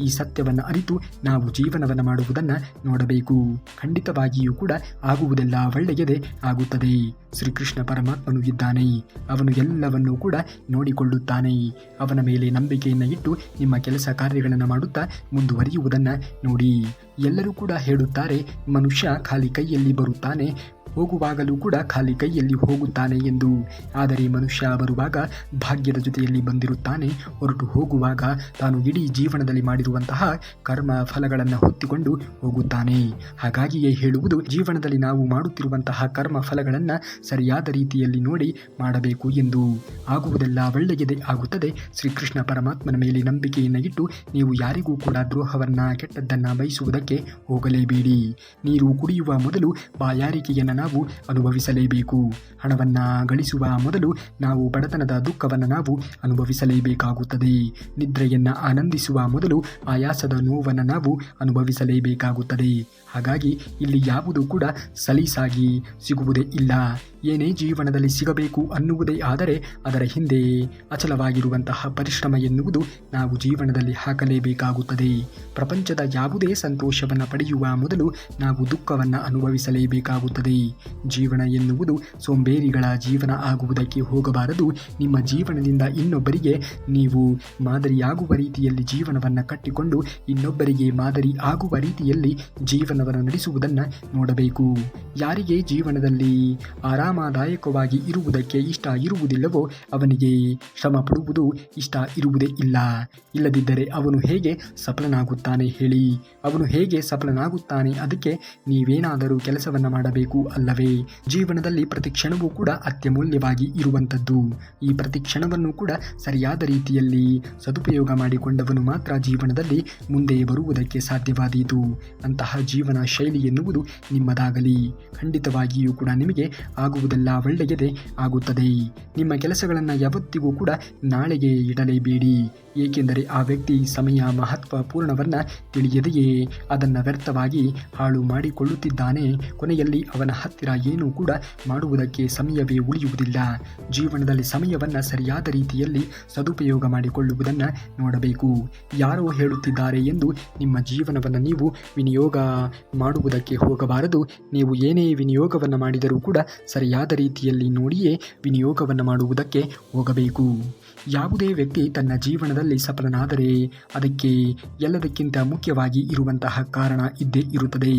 ಈ ಸತ್ಯವನ್ನು ಅರಿತು ನಾವು ಜೀವನವನ್ನು ಮಾಡುವುದನ್ನು ನೋಡಬೇಕು. ಖಂಡಿತವಾಗಿಯೂ ಕೂಡ ಆಗುವುದೆಲ್ಲ ಒಳ್ಳೆಯದೇ ಆಗುತ್ತದೆ. ಶ್ರೀಕೃಷ್ಣ ಪರಮಾತ್ಮನು ಇದ್ದಾನೆ. ಅವನು ಎಲ್ಲವನ್ನೂ ಕೂಡ ನೋಡಿಕೊಳ್ಳುತ್ತಾನೆ. ಅವನ ಮೇಲೆ ನಂಬಿಕೆಯನ್ನು ಇಟ್ಟು ನಿಮ್ಮ ಕೆಲಸ ಕಾರ್ಯಗಳನ್ನು ಮಾಡುತ್ತಾ ಮುಂದುವರಿಯುವುದನ್ನು ನೋಡಿ. ಎಲ್ಲರೂ ಕೂಡ ಹೇಳುತ್ತಾರೆ, ಮನುಷ್ಯ ಖಾಲಿ ಕೈಯಲ್ಲಿ ಬರುತ್ತಾನೆ, ಹೋಗುವಾಗಲೂ ಕೂಡ ಖಾಲಿ ಕೈಯಲ್ಲಿ ಹೋಗುತ್ತಾನೆ ಎಂದು. ಆದರೆ ಮನುಷ್ಯ ಬರುವಾಗ ಭಾಗ್ಯದ ಜೊತೆಯಲ್ಲಿ ಬಂದಿರುತ್ತಾನೆ. ಹೊರಟು ಹೋಗುವಾಗ ತಾನು ಇಡೀ ಜೀವನದಲ್ಲಿ ಮಾಡಿರುವಂತಹ ಕರ್ಮ ಫಲಗಳನ್ನು ಹೊತ್ತಿಕೊಂಡು ಹೋಗುತ್ತಾನೆ. ಹಾಗಾಗಿಯೇ ಹೇಳುವುದು, ಜೀವನದಲ್ಲಿ ನಾವು ಮಾಡುತ್ತಿರುವಂತಹ ಕರ್ಮ ಫಲಗಳನ್ನು ಸರಿಯಾದ ರೀತಿಯಲ್ಲಿ ನೋಡಿ ಮಾಡಬೇಕು ಎಂದು. ಆಗುವುದೆಲ್ಲ ಒಳ್ಳೆಯದೇ ಆಗುತ್ತದೆ. ಶ್ರೀಕೃಷ್ಣ ಪರಮಾತ್ಮನ ಮೇಲೆ ನಂಬಿಕೆಯನ್ನು ಇಟ್ಟು ನೀವು ಯಾರಿಗೂ ಕೂಡ ದ್ರೋಹವನ್ನು, ಕೆಟ್ಟದ್ದನ್ನು ಬಯಸುವುದಕ್ಕೆ ಹೋಗಲೇಬೇಡಿ. ನೀರು ಕುಡಿಯುವ ಮೊದಲು ಬಾಯಾರಿಕೆಯನ್ನು ನಾವು ಅನುಭವಿಸಲೇಬೇಕು. ಹಣವನ್ನು ಗಳಿಸುವ ಮೊದಲು ನಾವು ಬಡತನದ ದುಃಖವನ್ನು ನಾವು ಅನುಭವಿಸಲೇಬೇಕಾಗುತ್ತದೆ. ನಿದ್ರೆಯನ್ನು ಆನಂದಿಸುವ ಮೊದಲು ಆಯಾಸದ ನೋವನ್ನು ನಾವು ಅನುಭವಿಸಲೇಬೇಕಾಗುತ್ತದೆ. ಹಾಗಾಗಿ ಇಲ್ಲಿ ಯಾವುದೂ ಕೂಡ ಸಲೀಸಾಗಿ ಸಿಗುವುದೇ ಇಲ್ಲ. ಏನೇ ಜೀವನದಲ್ಲಿ ಸಿಗಬೇಕು ಅನ್ನುವುದೇ ಆದರೆ ಅದರ ಹಿಂದೆ ಅಚಲವಾಗಿರುವಂತಹ ಪರಿಶ್ರಮ ಎನ್ನುವುದು ನಾವು ಜೀವನದಲ್ಲಿ ಹಾಕಲೇಬೇಕಾಗುತ್ತದೆ. ಪ್ರಪಂಚದ ಯಾವುದೇ ಸಂತೋಷವನ್ನು ಪಡೆಯುವ ಮೊದಲು ನಾವು ದುಃಖವನ್ನು ಅನುಭವಿಸಲೇಬೇಕಾಗುತ್ತದೆ. ಜೀವನ ಎನ್ನುವುದು ಸೋಂಬೇರಿಗಳ ಜೀವನ ಆಗುವುದಕ್ಕೆ ಹೋಗಬಾರದು. ನಿಮ್ಮ ಜೀವನದಿಂದ ಇನ್ನೊಬ್ಬರಿಗೆ ನೀವು ಮಾದರಿಯಾಗುವ ರೀತಿಯಲ್ಲಿ ಜೀವನವನ್ನು ಕಟ್ಟಿಕೊಂಡು ಇನ್ನೊಬ್ಬರಿಗೆ ಮಾದರಿ ಆಗುವ ರೀತಿಯಲ್ಲಿ ಜೀವನವನ್ನು ನಡೆಸುವುದನ್ನು ನೋಡಬೇಕು. ಯಾರಿಗೆ ಜೀವನದಲ್ಲಿ ಆರಾಮದಾಯಕವಾಗಿ ಇರುವುದಕ್ಕೆ ಇಷ್ಟ ಇರುವುದಿಲ್ಲವೋ ಅವನಿಗೆ ಶ್ರಮ ಪಡುವುದು ಇಷ್ಟ ಇರುವುದೇ ಇಲ್ಲ. ಇಲ್ಲದಿದ್ದರೆ ಅವನು ಹೇಗೆ ಸಫಲನಾಗುತ್ತಾನೆ ಹೇಳಿ? ಅವನು ಹೇಗೆ ಸಫಲನಾಗುತ್ತಾನೆ? ಅದಕ್ಕೆ ನೀವೇನಾದರೂ ಕೆಲಸವನ್ನು ಮಾಡಬೇಕು ಅಲ್ಲವೇ? ಜೀವನದಲ್ಲಿ ಪ್ರತಿ ಕ್ಷಣವೂ ಕೂಡ ಅತ್ಯಮೂಲ್ಯವಾಗಿ ಇರುವಂಥದ್ದು. ಈ ಪ್ರತಿ ಕ್ಷಣವನ್ನು ಕೂಡ ಸರಿಯಾದ ರೀತಿಯಲ್ಲಿ ಸದುಪಯೋಗ ಮಾಡಿಕೊಂಡವನು ಮಾತ್ರ ಜೀವನದಲ್ಲಿ ಮುಂದೆ ಬರುವುದಕ್ಕೆ ಸಾಧ್ಯವಾದೀತು. ಅಂತಹ ಜೀವನ ಶೈಲಿ ಎನ್ನುವುದು ನಿಮ್ಮದಾಗಲಿ. ಖಂಡಿತವಾಗಿಯೂ ಕೂಡ ನಿಮಗೆ ಆಗುವುದೆಲ್ಲ ಒಳ್ಳೆಯದೇ ಆಗುತ್ತದೆ. ನಿಮ್ಮ ಕೆಲಸಗಳನ್ನು ಯಾವತ್ತಿಗೂ ಕೂಡ ನಾಳೆಗೆ ಇಡಲೇಬೇಡಿ. ಏಕೆಂದರೆ ಆ ವ್ಯಕ್ತಿ ಸಮಯ ಮಹತ್ವಪೂರ್ಣವನ್ನು ತಿಳಿಯದೆಯೇ ಅದನ್ನು ವ್ಯರ್ಥವಾಗಿ ಹಾಳು ಮಾಡಿಕೊಳ್ಳುತ್ತಿದ್ದಾನೆ. ಕೊನೆಯಲ್ಲಿ ಅವನ ಹತ್ತಿರ ಏನೂ ಕೂಡ ಮಾಡುವುದಕ್ಕೆ ಸಮಯವೇ ಉಳಿಯುವುದಿಲ್ಲ. ಜೀವನದಲ್ಲಿ ಸಮಯವನ್ನು ಸರಿಯಾದ ರೀತಿಯಲ್ಲಿ ಸದುಪಯೋಗ ಮಾಡಿಕೊಳ್ಳುವುದನ್ನು ನೋಡಬೇಕು. ಯಾರೋ ಹೇಳುತ್ತಿದ್ದಾರೆ ಎಂದು ನಿಮ್ಮ ಜೀವನವನ್ನು ನೀವು ವಿನಿಯೋಗ ಮಾಡುವುದಕ್ಕೆ ಹೋಗಬಾರದು. ನೀವು ಏನೇ ವಿನಿಯೋಗವನ್ನು ಮಾಡಿದರೂ ಕೂಡ ಸರಿಯಾದ ರೀತಿಯಲ್ಲಿ ನೋಡಿಯೇ ವಿನಿಯೋಗವನ್ನು ಮಾಡುವುದಕ್ಕೆ ಹೋಗಬೇಕು. ಯಾವುದೇ ವ್ಯಕ್ತಿ ತನ್ನ ಜೀವನದಲ್ಲಿ ಸಫಲನಾದರೆ ಅದಕ್ಕೆ ಎಲ್ಲದಕ್ಕಿಂತ ಮುಖ್ಯವಾಗಿ ಇರುವಂತಹ ಕಾರಣ ಇದ್ದೇ ಇರುತ್ತದೆ.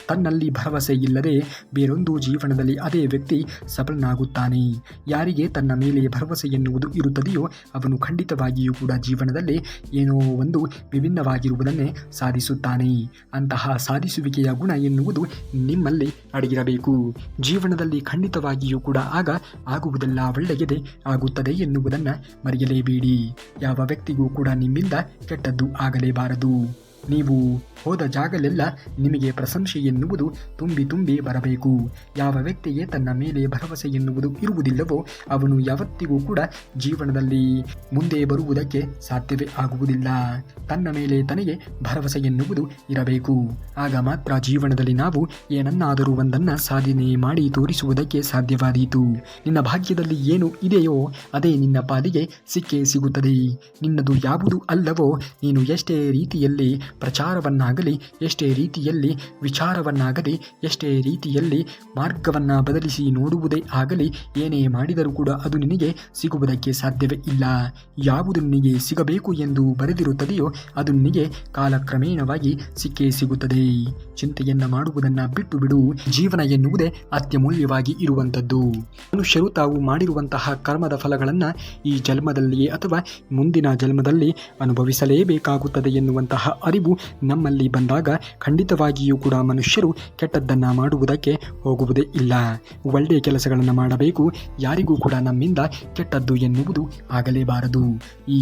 ತನ್ನಲ್ಲಿ ಭರವಸೆ ಇಲ್ಲದೆ ಬೇರೊಂದು ಜೀವನದಲ್ಲಿ ಅದೇ ವ್ಯಕ್ತಿ ಸಫಲನಾಗುತ್ತಾನೆ. ಯಾರಿಗೆ ತನ್ನ ಮೇಲೆ ಭರವಸೆ ಎನ್ನುವುದು ಇರುತ್ತದೆಯೋ ಅವನು ಖಂಡಿತವಾಗಿಯೂ ಕೂಡ ಜೀವನದಲ್ಲಿ ಏನೋ ಒಂದು ವಿಭಿನ್ನವಾಗಿರುವುದನ್ನೇ ಸಾಧಿಸುತ್ತಾನೆ. ಅಂತಹ ಸಾಧಿಸುವಿಕೆಯ ಗುಣ ಎನ್ನುವುದು ನಿಮ್ಮಲ್ಲಿ ಅಡಗಿರಬೇಕು. ಜೀವನದಲ್ಲಿ ಖಂಡಿತವಾಗಿಯೂ ಕೂಡ ಆಗ ಆಗುವುದೆಲ್ಲ ಒಳ್ಳೆಯದೇ ಆಗುತ್ತದೆ ಎನ್ನುವುದನ್ನು ಮರೆಯಲೇಬೇಡಿ. ಯಾವ ವ್ಯಕ್ತಿಗೂ ಕೂಡ ನಿಮ್ಮಿಂದ ಕೆಟ್ಟದ್ದು ಆಗಲೇಬಾರದು. ನೀವು ಹೋದ ಜಾಗಲೆಲ್ಲ ನಿಮಗೆ ಪ್ರಶಂಸೆ ಎನ್ನುವುದು ತುಂಬಿ ತುಂಬಿ ಬರಬೇಕು. ಯಾವ ವ್ಯಕ್ತಿಗೆ ತನ್ನ ಮೇಲೆ ಭರವಸೆ ಎನ್ನುವುದು ಇರುವುದಿಲ್ಲವೋ ಅವನು ಯಾವತ್ತಿಗೂ ಕೂಡ ಜೀವನದಲ್ಲಿ ಮುಂದೆ ಬರುವುದಕ್ಕೆ ಸಾಧ್ಯವೇ ಆಗುವುದಿಲ್ಲ. ತನ್ನ ಮೇಲೆ ತನಗೆ ಭರವಸೆ ಎನ್ನುವುದು ಇರಬೇಕು. ಆಗ ಮಾತ್ರ ಜೀವನದಲ್ಲಿ ನಾವು ಏನನ್ನಾದರೂ ಒಂದನ್ನು ಸಾಧನೆ ಮಾಡಿ ತೋರಿಸುವುದಕ್ಕೆ ಸಾಧ್ಯವಾದೀತು. ನಿನ್ನ ಭಾಗ್ಯದಲ್ಲಿ ಏನು ಇದೆಯೋ ಅದೇ ನಿನ್ನ ಪಾಲಿಗೆ ಸಿಕ್ಕೇ ಸಿಗುತ್ತದೆ. ನಿನ್ನದು ಯಾವುದು ಅಲ್ಲವೋ ನೀನು ಎಷ್ಟೇ ರೀತಿಯಲ್ಲಿ ಪ್ರಚಾರವನ್ನಾಗಲಿ, ಎಷ್ಟೇ ರೀತಿಯಲ್ಲಿ ವಿಚಾರವನ್ನಾಗಲಿ, ಎಷ್ಟೇ ರೀತಿಯಲ್ಲಿ ಮಾರ್ಗವನ್ನು ಬದಲಿಸಿ ನೋಡುವುದೇ ಆಗಲಿ, ಏನೇ ಮಾಡಿದರೂ ಕೂಡ ಅದು ನಿನಗೆ ಸಿಗುವುದಕ್ಕೆ ಸಾಧ್ಯವೇ ಇಲ್ಲ. ಯಾವುದು ನಿನಗೆ ಸಿಗಬೇಕು ಎಂದು ಬರೆದಿರುತ್ತದೆಯೋ ಅದು ನಿನಗೆ ಕಾಲಕ್ರಮೇಣವಾಗಿ ಸಿಕ್ಕೇ ಸಿಗುತ್ತದೆ. ಚಿಂತೆಯನ್ನು ಮಾಡುವುದನ್ನು ಬಿಟ್ಟು ಬಿಡು. ಜೀವನ ಎನ್ನುವುದೇ ಅತ್ಯಮೂಲ್ಯವಾಗಿ ಇರುವಂಥದ್ದು. ಮನುಷ್ಯರು ತಾವು ಮಾಡಿರುವಂತಹ ಕರ್ಮದ ಫಲಗಳನ್ನು ಈ ಜನ್ಮದಲ್ಲಿಯೇ ಅಥವಾ ಮುಂದಿನ ಜನ್ಮದಲ್ಲಿ ಅನುಭವಿಸಲೇಬೇಕಾಗುತ್ತದೆ ಎನ್ನುವಂತಹ ಅರಿವು ನಮ್ಮಲ್ಲಿ ಬಂದಾಗ ಖಂಡಿತವಾಗಿಯೂ ಕೂಡ ಮನುಷ್ಯರು ಕೆಟ್ಟದ್ದನ್ನು ಮಾಡುವುದಕ್ಕೆ ಹೋಗುವುದೇ ಇಲ್ಲ. ಒಳ್ಳೆಯ ಕೆಲಸಗಳನ್ನು ಮಾಡಬೇಕು. ಯಾರಿಗೂ ಕೂಡ ನಮ್ಮಿಂದ ಕೆಟ್ಟದ್ದು ಎನ್ನುವುದು ಆಗಲೇಬಾರದು. ಈ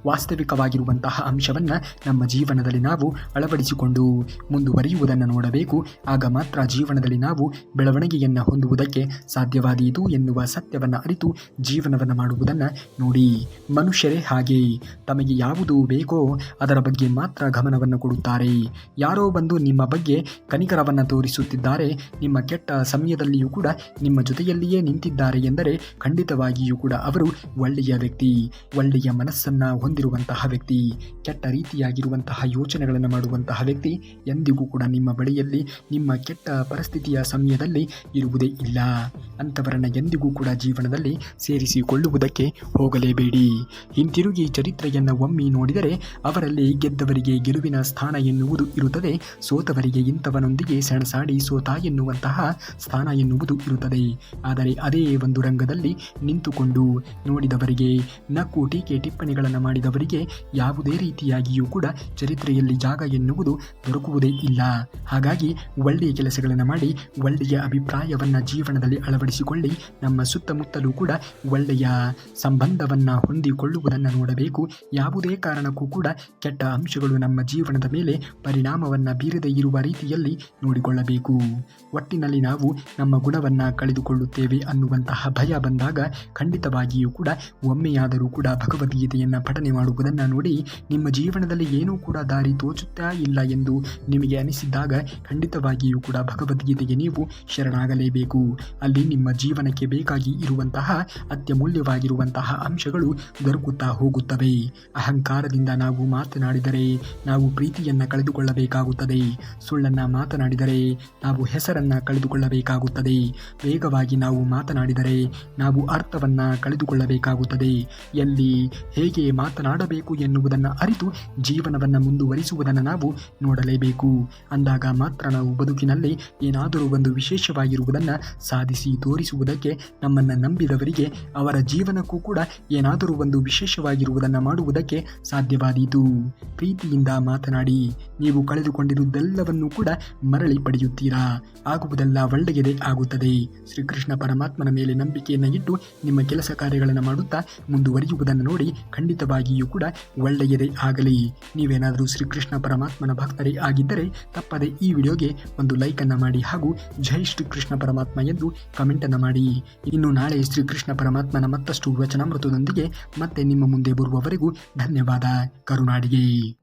ವಾಸ್ತವಿಕವಾಗಿರುವಂತಹ ಅಂಶವನ್ನು ನಮ್ಮ ಜೀವನದಲ್ಲಿ ನಾವು ಅಳವಡಿಸಿಕೊಂಡು ಮುಂದುವರಿಯುವುದನ್ನು ನೋಡಬೇಕು. ಆಗ ಮಾತ್ರ ಜೀವನದಲ್ಲಿ ನಾವು ಬೆಳವಣಿಗೆಯನ್ನು ಹೊಂದುವುದಕ್ಕೆ ಸಾಧ್ಯವಾದೀತು ಎನ್ನುವ ಸತ್ಯವನ್ನು ಅರಿತು ಜೀವನವನ್ನು ಮಾಡುವುದನ್ನು ನೋಡಿ. ಮನುಷ್ಯರೇ ಹಾಗೆ, ತಮಗೆ ಯಾವುದು ಬೇಕೋ ಅದರ ಬಗ್ಗೆ ಮಾತ್ರ ಗಮನವನ್ನು ಕೊಡುತ್ತಾರೆ. ಯಾರೋ ಬಂದು ನಿಮ್ಮ ಬಗ್ಗೆ ಕನಿಕರವನ್ನು ತೋರಿಸುತ್ತಿದ್ದಾರೆ, ನಿಮ್ಮ ಕೆಟ್ಟ ಸಮಯದಲ್ಲಿಯೂ ಕೂಡ ನಿಮ್ಮ ಜೊತೆಯಲ್ಲಿಯೇ ನಿಂತಿದ್ದಾರೆ ಎಂದರೆ ಖಂಡಿತವಾಗಿಯೂ ಕೂಡ ಅವರು ಒಳ್ಳೆಯ ವ್ಯಕ್ತಿ, ಒಳ್ಳೆಯ ಮನಸ್ಸನ್ನು ಹೊಂದಿರುವಂತಹ ವ್ಯಕ್ತಿ. ಕೆಟ್ಟ ರೀತಿಯಾಗಿರುವಂತಹ ಯೋಚನೆಗಳನ್ನು ಮಾಡುವಂತಹ ವ್ಯಕ್ತಿ ಎಂದಿಗೂ ಕೂಡ ನಿಮ್ಮ ಬಳಿಯಲ್ಲಿ ನಿಮ್ಮ ಕೆಟ್ಟ ಪರಿಸ್ಥಿತಿಯ ಸಮಯದಲ್ಲಿ ಇರುವುದೇ ಇಲ್ಲ. ಅಂಥವರನ್ನು ಎಂದಿಗೂ ಕೂಡ ಜೀವನದಲ್ಲಿ ಸೇರಿಸಿಕೊಳ್ಳುವುದಕ್ಕೆ ಹೋಗಲೇಬೇಡಿ. ಹಿಂತಿರುಗಿ ಚರಿತ್ರೆಯನ್ನು ಒಮ್ಮೆ ನೋಡಿದರೆ ಅವರಲ್ಲಿ ಗೆದ್ದವರಿಗೆ ಗೆಲುವಿನ ಸ್ಥಾನ ಎನ್ನುವುದು ಇರುತ್ತದೆ, ಸೋತವರಿಗೆ ಇಂಥವನೊಂದಿಗೆ ಸೆಣಸಾಡಿ ಸೋತ ಎನ್ನುವಂತಹ ಸ್ಥಾನ ಎನ್ನುವುದು ಇರುತ್ತದೆ. ಆದರೆ ಅದೇ ಒಂದು ರಂಗದಲ್ಲಿ ನಿಂತುಕೊಂಡು ನೋಡಿದವರಿಗೆ, ನಕ್ಕು ಟೀಕೆ ಟಿಪ್ಪಣಿಗಳನ್ನು ಮಾಡಿದವರಿಗೆ ಯಾವುದೇ ರೀತಿಯಾಗಿಯೂ ಕೂಡ ಚರಿತ್ರೆಯಲ್ಲಿ ಜಾಗ ಎನ್ನುವುದು ದೊರಕುವುದೇ ಇಲ್ಲ. ಹಾಗಾಗಿ ಒಳ್ಳೆಯ ಕೆಲಸಗಳನ್ನು ಮಾಡಿ ಒಳ್ಳೆಯ ಅಭಿಪ್ರಾಯವನ್ನು ಜೀವನದಲ್ಲಿ ಅಳವಡಿಸಿಕೊಳ್ಳಿ. ನಮ್ಮ ಸುತ್ತಮುತ್ತಲೂ ಕೂಡ ಒಳ್ಳೆಯ ಸಂಬಂಧವನ್ನು ಹೊಂದಿಕೊಳ್ಳುವುದನ್ನು ನೋಡಬೇಕು. ಯಾವುದೇ ಕಾರಣಕ್ಕೂ ಕೂಡ ಕೆಟ್ಟ ಅಂಶಗಳು ನಮ್ಮ ಜೀವನದ ಮೇಲೆ ಪರಿಣಾಮವನ್ನು ಬೀರದೇ ಇರುವ ರೀತಿಯಲ್ಲಿ ನೋಡಿಕೊಳ್ಳಬೇಕು. ಒಟ್ಟಿನಲ್ಲಿ ನಾವು ನಮ್ಮ ಗುಣವನ್ನು ಕಳೆದುಕೊಳ್ಳುತ್ತೇವೆ ಅನ್ನುವಂತಹ ಭಯ ಬಂದಾಗ ಖಂಡಿತವಾಗಿಯೂ ಕೂಡ ಒಮ್ಮೆಯಾದರೂ ಕೂಡ ಭಗವದ್ಗೀತೆಯನ್ನು ಪಠನೆ ಮಾಡುವುದನ್ನು ನೋಡಿ ನಿಮ್ಮ ಜೀವನದಲ್ಲಿ ಏನೂ ಕೂಡ ದಾರಿ ತೋಚುತ್ತಾ ಇಲ್ಲ ಎಂದು ನಿಮಗೆ ಅನಿಸಿದ್ದಾಗ ಖಂಡಿತವಾಗಿಯೂ ಕೂಡ ಭಗವದ್ಗೀತೆಗೆ ನೀವು ಶರಣಾಗಲೇಬೇಕು. ಅಲ್ಲಿ ನಿಮ್ಮ ಜೀವನಕ್ಕೆ ಬೇಕಾಗಿ ಇರುವಂತಹ ಅತ್ಯಮೂಲ್ಯವಾಗಿರುವಂತಹ ಅಂಶಗಳು ದೊರಕುತ್ತಾ ಹೋಗುತ್ತವೆ. ಅಹಂಕಾರದಿಂದ ನಾವು ಮಾತನಾಡಿದರೆ ನಾವು ಪ್ರೀತಿಯನ್ನು ಕಳೆದುಕೊಳ್ಳಬೇಕಾಗುತ್ತದೆ. ಸುಳ್ಳನ್ನು ಮಾತನಾಡಿದರೆ ನಾವು ಹೆಸರನ್ನು ಕಳೆದುಕೊಳ್ಳಬೇಕಾಗುತ್ತದೆ. ವೇಗವಾಗಿ ನಾವು ಮಾತನಾಡಿದರೆ ನಾವು ಅರ್ಥವನ್ನು ಕಳೆದುಕೊಳ್ಳಬೇಕಾಗುತ್ತದೆ. ಎಲ್ಲಿ ಹೇಗೆ ಮಾತನಾಡಬೇಕು ಎನ್ನುವುದನ್ನು ಅರಿತು ಜೀವನವನ್ನು ಮುಂದುವರಿಸುವುದನ್ನು ನಾವು ನೋಡಲೇಬೇಕು. ಅಂದಾಗ ಮಾತ್ರ ನಾವು ಬದುಕಿನಲ್ಲಿ ಏನಾದರೂ ಒಂದು ವಿಶೇಷವಾಗಿರುವುದನ್ನು ಸಾಧಿಸಿ ತೋರಿಸುವುದಕ್ಕೆ ನಮ್ಮನ್ನು ನಂಬಿದವರಿಗೆ ಅವರ ಜೀವನಕ್ಕೂ ಕೂಡ ಏನಾದರೂ ಒಂದು ವಿಶೇಷವಾಗಿರುವುದನ್ನು ಮಾಡುವುದಕ್ಕೆ ಸಾಧ್ಯವಾದೀತು. ಪ್ರೀತಿಯಿಂದ ಮಾತನಾಡಿ, ನೀವು ಕಳೆದುಕೊಂಡಿರುವುದೆಲ್ಲವನ್ನೂ ಕೂಡ ಮರಳಿ ಪಡೆಯುತ್ತೀರಾ. ಆಗುವುದೆಲ್ಲ ಒಳ್ಳೆಯದೇ ಆಗುತ್ತದೆ. ಶ್ರೀಕೃಷ್ಣ ಪರಮಾತ್ಮನ ಮೇಲೆ ನಂಬಿಕೆಯನ್ನು ಇಟ್ಟು ನಿಮ್ಮ ಕೆಲಸ ಕಾರ್ಯಗಳನ್ನು ಮಾಡುತ್ತಾ ಮುಂದುವರಿಯುವುದನ್ನು ನೋಡಿ ಖಂಡಿತವಾಗಿಯೂ ಕೂಡ ಒಳ್ಳೆಯದೇ ಆಗಲಿ. ನೀವೇನಾದರೂ ಶ್ರೀಕೃಷ್ಣ ಪರಮಾತ್ಮನ ಭಕ್ತರೇ ಆಗಿದ್ದರೆ ತಪ್ಪದೆ ಈ ವಿಡಿಯೋಗೆ ಒಂದು ಲೈಕನ್ನು ಮಾಡಿ ಹಾಗೂ ಜೈ ಶ್ರೀಕೃಷ್ಣ ಪರಮಾತ್ಮ ಎಂದು ಕಮೆಂಟನ್ನು ಮಾಡಿ. ಇನ್ನು ನಾಳೆ ಶ್ರೀಕೃಷ್ಣ ಪರಮಾತ್ಮನ ಮತ್ತಷ್ಟು ವಚನಾಮೃತದೊಂದಿಗೆ ಮತ್ತೆ ನಿಮ್ಮ ಮುಂದೆ ಬರುವವರೆಗೂ ಧನ್ಯವಾದ. ಕರುನಾಡಿಗೆ.